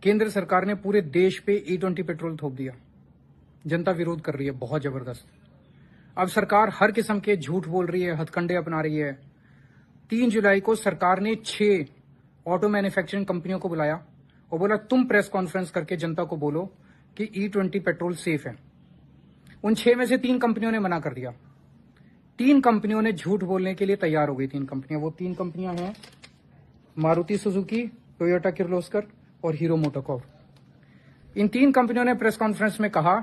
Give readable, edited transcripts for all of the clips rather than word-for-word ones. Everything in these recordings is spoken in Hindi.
केंद्र सरकार ने पूरे देश पे E20 पेट्रोल थोप दिया। जनता विरोध कर रही है बहुत जबरदस्त। अब सरकार हर किस्म के झूठ बोल रही है, हथकंडे अपना रही है। 3 जुलाई को सरकार ने 6 ऑटो मैन्युफैक्चरिंग कंपनियों को बुलाया और बोला तुम प्रेस कॉन्फ्रेंस करके जनता को बोलो कि E20 पेट्रोल सेफ है। उन 6 में से 3 कंपनियों ने मना कर दिया। 3 कंपनियों ने झूठ बोलने के लिए तैयार हो गई। 3 कंपनियां, वो 3 कंपनियां हैं मारुति सुजुकी, टोयोटा किर्लोस्कर और हीरो मोटोकॉर्प। इन 3 कंपनियों ने प्रेस कॉन्फ्रेंस में कहा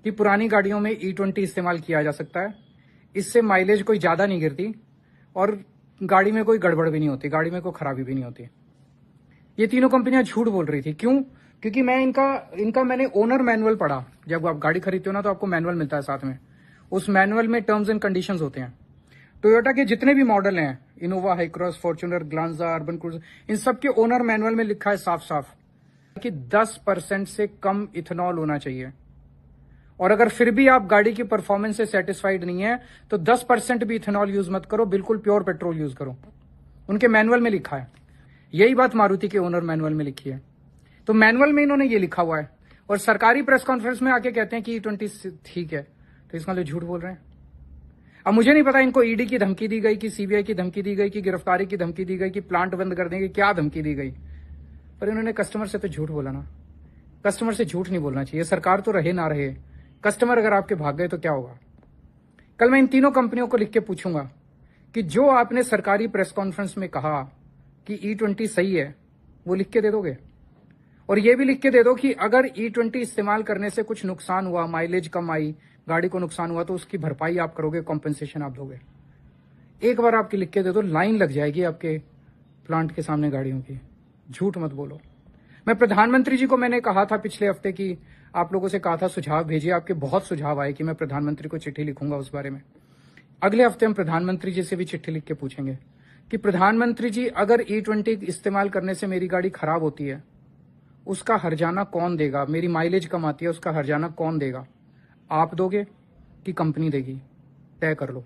कि पुरानी गाड़ियों में E20 इस्तेमाल किया जा सकता है, इससे माइलेज कोई ज्यादा नहीं गिरती और गाड़ी में कोई गड़बड़ भी नहीं होती, गाड़ी में कोई खराबी भी नहीं होती। ये तीनों कंपनियां झूठ बोल रही थी। क्यों? क्योंकि मैं इनका मैंने ओनर मैनुअल पढ़ा। जब आप गाड़ी खरीदते हो ना तो आपको मैनुअल मिलता है साथ में। उस मैनुअल में टर्म्स एंड कंडीशंस होते हैं। टोयोटा के जितने भी मॉडल हैं, Innova, Hycross, Fortuner, Glanza, Urban Cruiser, इन सब के ओनर मैनुअल में लिखा है साफ साफ कि 10% से कम इथेनॉल होना चाहिए। और अगर फिर भी आप गाड़ी की परफॉर्मेंस से सेटिस्फाइड नहीं है तो 10% भी इथेनॉल यूज मत करो, बिल्कुल प्योर पेट्रोल यूज करो। उनके मैनुअल में लिखा है। यही बात मारुति के ओनर मैनुअल में लिखी है। तो मैनुअल में इन्होंने ये लिखा हुआ है और सरकारी प्रेस कॉन्फ्रेंस में आके कहते हैं कि E20 ठीक है, तो इसका मतलब झूठ बोल रहे हैं। अब मुझे नहीं पता इनको ईडी की धमकी दी गई कि सीबीआई की धमकी दी गई कि गिरफ्तारी की धमकी दी गई कि प्लांट बंद कर देंगे, क्या धमकी दी गई, पर इन्होंने कस्टमर से तो झूठ बोला ना। कस्टमर से झूठ नहीं बोलना चाहिए। सरकार तो रहे ना रहे, कस्टमर अगर आपके भाग गए तो क्या होगा। कल मैं इन तीनों कंपनियों को लिख के पूछूंगा कि जो आपने सरकारी प्रेस कॉन्फ्रेंस में कहा कि E20 सही है, वो लिख के दे दोगे। और ये भी लिख के दे दो कि अगर E20 इस्तेमाल करने से कुछ नुकसान हुआ, माइलेज कम आई, गाड़ी को नुकसान हुआ, तो उसकी भरपाई आप करोगे, कॉम्पेंसेशन आप दोगे। एक बार आपकी लिख के दे दो, लाइन लग जाएगी आपके प्लांट के सामने गाड़ियों की। झूठ मत बोलो। मैं प्रधानमंत्री जी को मैंने कहा था पिछले हफ्ते कि आप लोगों से कहा था सुझाव भेजिए। आपके बहुत सुझाव आए कि मैं प्रधानमंत्री को चिट्ठी लिखूंगा उस बारे में। अगले हफ्ते हम प्रधानमंत्री जी से भी चिट्ठी लिख के पूछेंगे कि प्रधानमंत्री जी, अगर E20 इस्तेमाल करने से मेरी गाड़ी खराब होती है, उसका हर्जाना कौन देगा? मेरी माइलेज कम आती है, उसका हर्जाना कौन देगा? आप दोगे कि कंपनी देगी? तय कर लो।